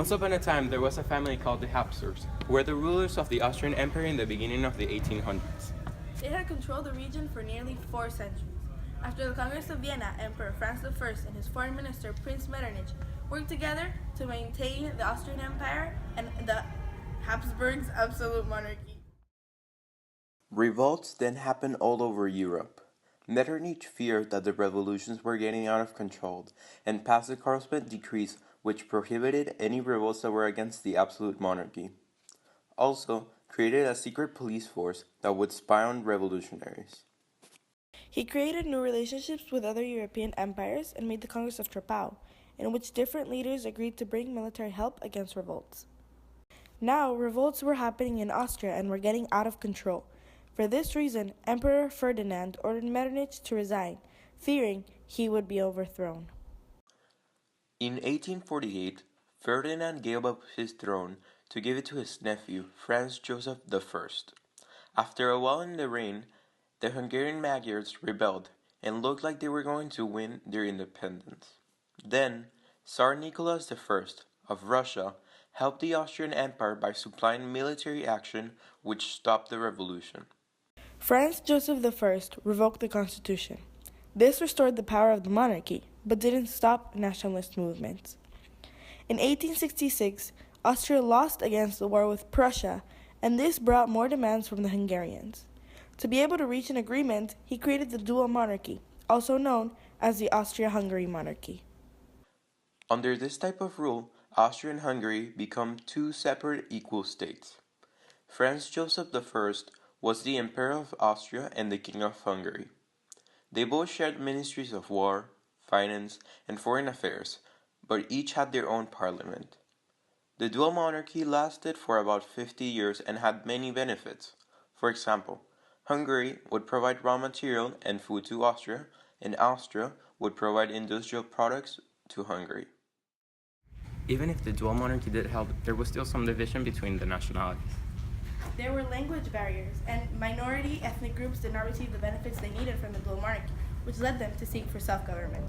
Once upon a time, there was a family called the Habsburgs, who were the rulers of the Austrian Empire in the beginning of the 1800s. They had controlled the region for nearly 4 centuries. After the Congress of Vienna, Emperor Franz I and his foreign minister Prince Metternich worked together to maintain the Austrian Empire and the Habsburgs' absolute monarchy. Revolts then happened all over Europe. Metternich feared that the revolutions were getting out of control and passed the Carlsbad Decrees, which prohibited any revolts that were against the absolute monarchy. Also, created a secret police force that would spy on revolutionaries. He created new relationships with other European empires and made the Congress of Treptow, in which different leaders agreed to bring military help against revolts. Now, revolts were happening in Austria and were getting out of control. For this reason, Emperor Ferdinand ordered Metternich to resign, fearing he would be overthrown. In 1848, Ferdinand gave up his throne to give it to his nephew, Franz Joseph I. After a while in the reign, the Hungarian Magyars rebelled and looked like they were going to win their independence. Then, Tsar Nicholas I of Russia helped the Austrian Empire by supplying military action which stopped the revolution. Franz Joseph I revoked the constitution. This restored the power of the monarchy, but didn't stop nationalist movements. In 1866, Austria lost against the war with Prussia, and this brought more demands from the Hungarians. To be able to reach an agreement, he created the dual monarchy, also known as the Austria-Hungary monarchy. Under this type of rule, Austria and Hungary become two separate equal states. Franz Joseph I was the Emperor of Austria and the King of Hungary. They both shared ministries of war, finance, and foreign affairs, but each had their own parliament. The dual monarchy lasted for about 50 years and had many benefits. For example, Hungary would provide raw material and food to Austria, and Austria would provide industrial products to Hungary. Even if the dual monarchy did help, there was still some division between the nationalities. There were language barriers, and minority ethnic groups did not receive the benefits they needed from the dual monarchy, which led them to seek for self-government.